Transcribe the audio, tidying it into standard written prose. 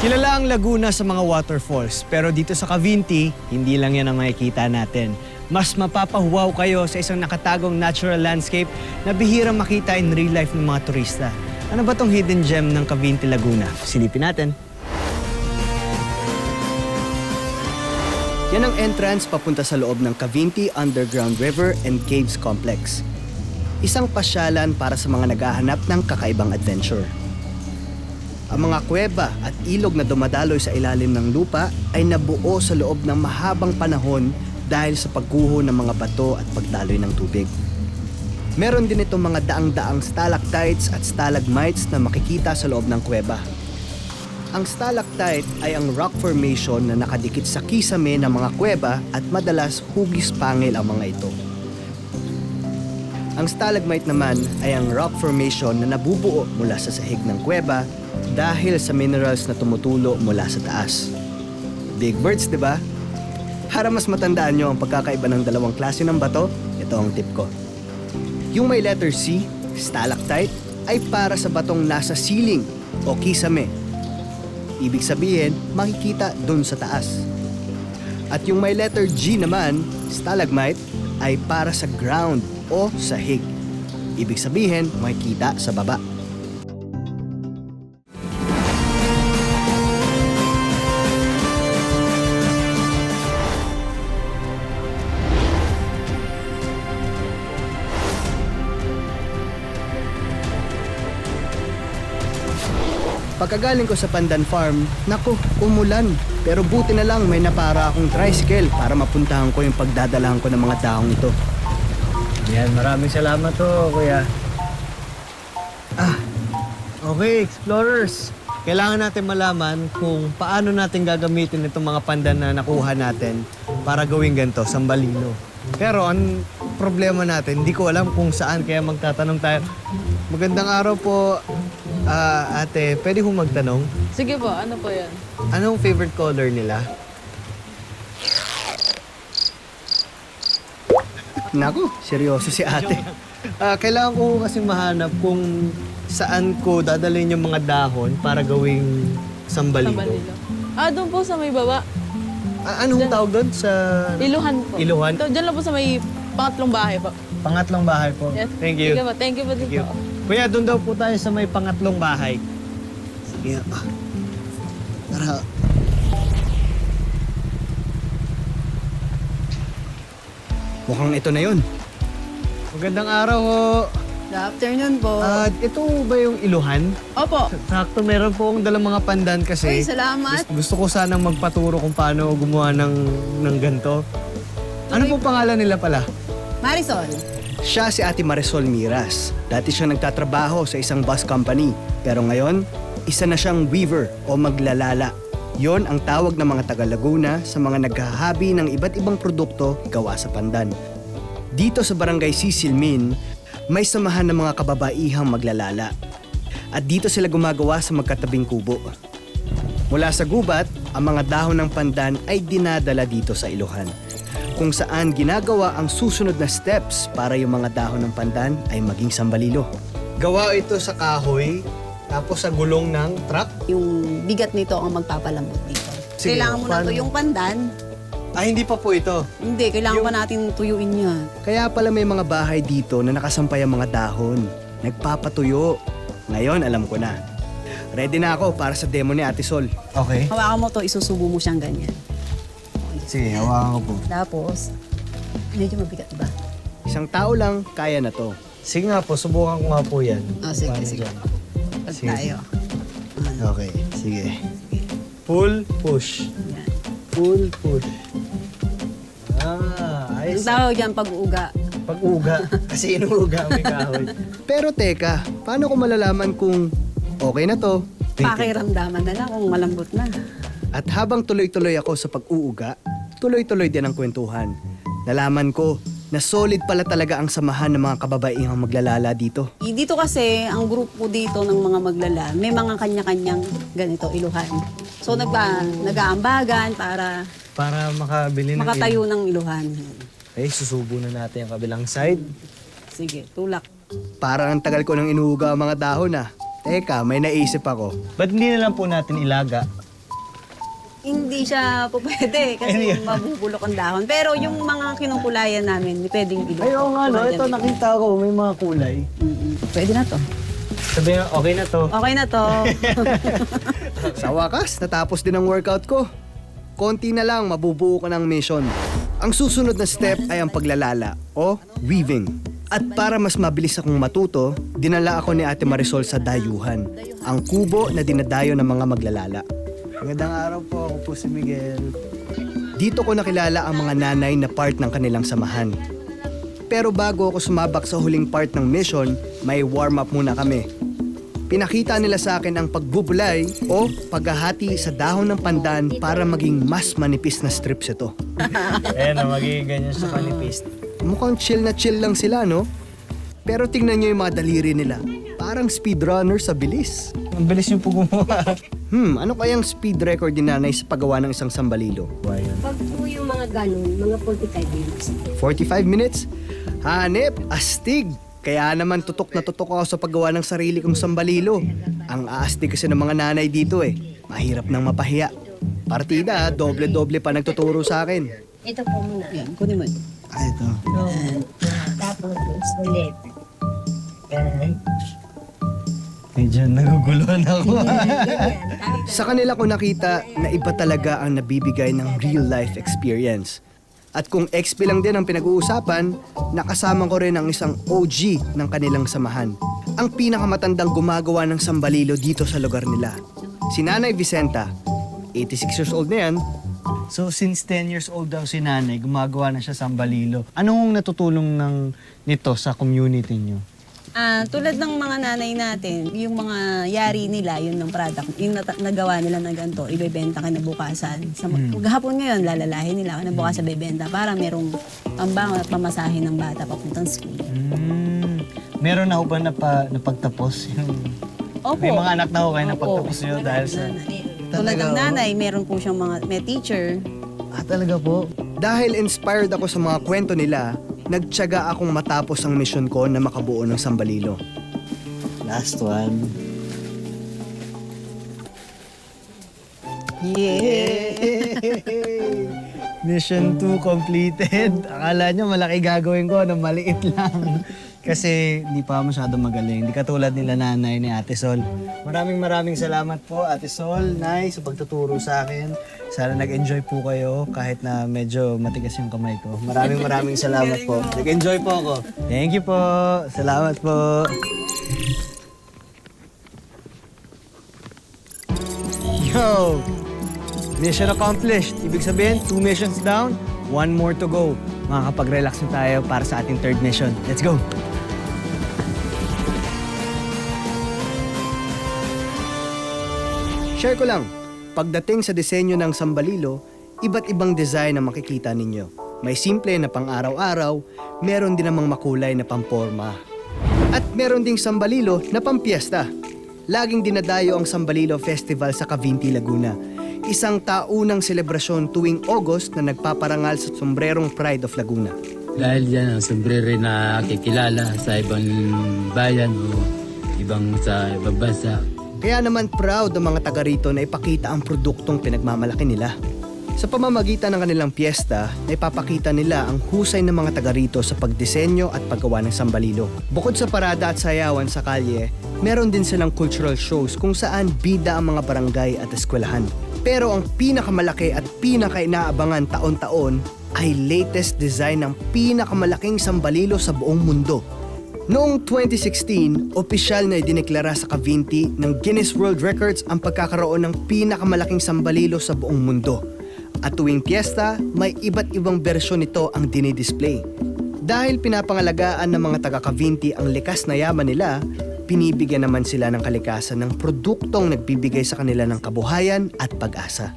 Kilala ang Laguna sa mga waterfalls, pero dito sa Cavinti, hindi lang yan ang makikita natin. Mas mapapahuwaw kayo sa isang nakatagong natural landscape na bihirang makita in real life ng mga turista. Ano ba tong hidden gem ng Cavinti, Laguna? Silipin natin. Yan ang entrance papunta sa loob ng Cavinti Underground River and Caves Complex. Isang pasyalan para sa mga naghahanap ng kakaibang adventure. Ang mga kuweba at ilog na dumadaloy sa ilalim ng lupa ay nabuo sa loob ng mahabang panahon dahil sa pagguho ng mga bato at pagdaloy ng tubig. Meron din itong mga daang-daang stalactites at stalagmites na makikita sa loob ng kuweba. Ang stalactite ay ang rock formation na nakadikit sa kisame ng mga kuweba at madalas hugis pangil ang mga ito. Ang stalagmite naman ay ang rock formation na nabubuo mula sa sahig ng kuweba dahil sa minerals na tumutulo mula sa taas. Big words, di ba? Para mas matandaan nyo ang pagkakaiba ng dalawang klase ng bato, ito ang tip ko. Yung may letter C, stalactite, ay para sa batong nasa ceiling o kisame. Ibig sabihin, makikita dun sa taas. At yung may letter G naman, stalagmite, ay para sa ground o sahig. Ibig sabihin, makikita sa baba. Pagkagaling ko sa Pandan Farm, naku, umulan. Pero buti na lang may napara akong tricycle para mapuntahan ko yung pagdadalahan ko ng mga dahong ito. Yan, maraming salamat to, kuya. Okay, explorers. Kailangan natin malaman kung paano natin gagamitin itong mga pandan na nakuha natin para gawing ganito, sambalino. Pero ang problema natin, hindi ko alam kung saan, kaya magtatanong tayo. Magandang araw po, ate. Pwede kong magtanong? Sige po, ano po yan? Anong favorite color nila? Naku, seryoso si ate. Kailangan ko kasi mahanap kung saan ko dadalhin yung mga dahon para gawing sambalino. Sambalilo. Doon po sa may baba. Anong tawag doon sa... Iluhan po. Iluhan? Diyan lang po sa may pangatlong bahay po. Pangatlong bahay po. Yes. Thank you. Sige po, thank you po din Thank you. po. Kuya, doon daw po tayo sa may pangatlong bahay. Sige. Tara. Mukhang ito na yun. Magandang araw ho. Good afternoon po. Ito ba yung iluhan? Opo. Sakto, meron po akong dalang mga pandan kasi. Uy, salamat. Gusto ko sanang magpaturo kung paano gumawa ng ganito. Ano po pangalan nila pala? Marisol. Siya si Ate Marisol Miras. Dati siya nagtatrabaho sa isang bus company. Pero ngayon, isa na siyang weaver o maglalala. Yon ang tawag ng mga taga-Laguna sa mga naghahabi ng iba't ibang produkto gawa sa pandan. Dito sa Barangay Sisilmin, may samahan ng mga kababaihang maglalala. At dito sila gumagawa sa magkatabing kubo. Mula sa gubat, ang mga dahon ng pandan ay dinadala dito sa iluhan, kung saan ginagawa ang susunod na steps para yung mga dahon ng pandan ay maging sambalilo. Gawa ito sa kahoy, tapos sa gulong ng truck. Yung bigat nito ang magpapalambot dito. Sige, Kailangan mo na paano? to yung pandan. Hindi pa po ito. Hindi, kailangan pa natin tuyuin yan. Kaya pala may mga bahay dito na nakasampay ang mga dahon. Nagpapatuyo. Ngayon, alam ko na. Ready na ako para sa demo ni Ate Sol. Okay. Hawakan mo to, isusubo mo siyang ganyan. Sige, hawakan ko po. Tapos, medyo mabigat, diba? Isang tao lang, kaya na to. Sige nga po, subukan ko nga po yan. Sige, Paano sige. dyan? Pag Sige. tayo. Okay, sige. Pull, push. Yan. Pull, push. Ang Ayos. tawag dyan, pag-uuga. Pag-uga. Kasi inuuga may kahoy. Pero teka, paano ko malalaman kung okay na to? Pakiramdaman na lang kung malambot na. At habang tuloy-tuloy ako sa pag-uuga, tuloy-tuloy din ang kwentuhan. Nalaman ko na solid pala talaga ang samahan ng mga kababaihang maglalala dito. Dito kasi, ang grupo dito ng mga maglala, may mga kanya-kanyang ganito, iluhan. So, nag-aambagan para Para makabili ng makatayo ng iluhan. Okay, susubo na natin ang kabilang side. Sige, tulak. Parang ang tagal ko nang inuuga ang mga dahon ah. Teka, may naisip ako. Ba't hindi na lang po natin ilaga? Hindi siya po pwede kasi mabubulok ang dahon. Pero yung mga kinukulayan namin, pwedeng iluto. Ay, oo nga, no? Tulad Ito, yan. nakita ko, may mga kulay. Pwede na to. Sabi nga, okay na to. Okay na to. Sa wakas, natapos din ang workout ko. Konti na lang, mabubuo ko ng mission. Ang susunod na step ay ang paglalala o weaving. At para mas mabilis akong matuto, dinala ako ni Ate Marisol sa dayuhan, ang kubo na dinadayo ng mga maglalala. Magandang araw po, ako po si Miguel. Dito ko nakilala ang mga nanay na part ng kanilang samahan. Pero bago ako sumabak sa huling part ng mission, may warm-up muna kami. Pinakita nila sa akin ang pagbubulay o paghahati sa dahon ng pandan para maging mas manipis na strips ito. Ayan, magiging ganyan siya kanipis. Mukhang chill na chill lang sila, no? Pero tingnan nyo yung mga daliri nila. Parang speedrunner sa bilis. Ang bilis yung po gumawa. Ano kayang speed record ni nanay sa paggawa ng isang sambalilo? Ayan. Pag po yung mga ganun, mga 45 minutes. 45 minutes? Hanep, astig! Kaya naman tutok na tutok ako sa paggawa ng sarili kong sambalilo. Ang aastig kasi ng mga nanay dito eh. Mahirap nang mapahiya. Partida, doble-doble pa nagtuturo sa akin. Ito po muna. Yan, kunin mo. Ito. Tapos ulit. Yan. Medyo naguguluhan ako. Sa kanila ko nakita na iba talaga ang nabibigay ng real life experience. At kung XP lang din ang pinag-uusapan, nakasama ko rin ang isang OG ng kanilang samahan. Ang pinakamatandang gumagawa ng sambalilo dito sa lugar nila. Si Nanay Vicenta, 86 years old na yan. So since 10 years old daw si nanay, gumagawa na siya sambalilo. Anong natutulong nito sa community niyo? Tulad ng mga nanay natin, yung mga yari nila, yun ng product, yung nagawa nila na ganito, ibebenta kinabukasan. Maghapon ngayon, lalalahin nila, kinabukasan bebenta para merong pambangon at pamasahin ng bata papuntang school. Meron na ho ba napagtapos yung... Opo. May mga anak na ho kayo Opo. napagtapos nyo dahil sa... Tulad ng Talaga, nanay, meron po siyang may teacher. talaga po? Dahil inspired ako sa mga kwento nila, nagtiyaga akong matapos ang mission ko na makabuo ng sambalilo. Last one. Mission 2 completed. Akala nyo malaki gagawin ko, no, maliit lang. Kasi hindi pa masyado magaling. Hindi katulad nila nanay ni Ate Sol. Maraming salamat po Ate Sol, Nay, sa pagtuturo sa akin. Sana nag-enjoy po kayo kahit na medyo matigas yung kamay ko. Maraming salamat po. Nag-enjoy po ako. Thank you po. Salamat po. Yo! Mission accomplished. Ibig sabihin, 2 missions down, 1 more to go. Makakapag-relax na tayo para sa ating 3rd mission. Let's go! Share ko lang, pagdating sa disenyo ng sambalilo, iba't ibang design ang makikita ninyo. May simple na pang-araw-araw, meron din namang makulay na pamporma. At meron ding sambalilo na pampiesta. Laging dinadayo ang Sambalilo Festival sa Cavinti, Laguna. Isang taunang selebrasyon tuwing August na nagpaparangal sa sombrerong Pride of Laguna. Dahil yan ang sombrero na kikilala sa ibang bayan o sa ibang bansa. Kaya naman proud ang mga taga rito na ipakita ang produktong pinagmamalaki nila. Sa pamamagitan ng kanilang piyesta, naipapakita nila ang husay ng mga taga rito sa pagdisenyo at paggawa ng sambalilo. Bukod sa parada at sayawan sa kalye, meron din silang cultural shows kung saan bida ang mga barangay at eskwelahan. Pero ang pinakamalaki at pinakainaabangan taon-taon ay latest design ng pinakamalaking sambalilo sa buong mundo. Noong 2016, opisyal na idineklara sa Cavinti ng Guinness World Records ang pagkakaroon ng pinakamalaking sambalilo sa buong mundo. At tuwing piyesta, may iba't ibang bersyon nito ang dinidisplay. Dahil pinapangalagaan ng mga taga-Cavinti ang likas na yaman nila, pinibigyan naman sila ng kalikasan ng produktong nagbibigay sa kanila ng kabuhayan at pag-asa.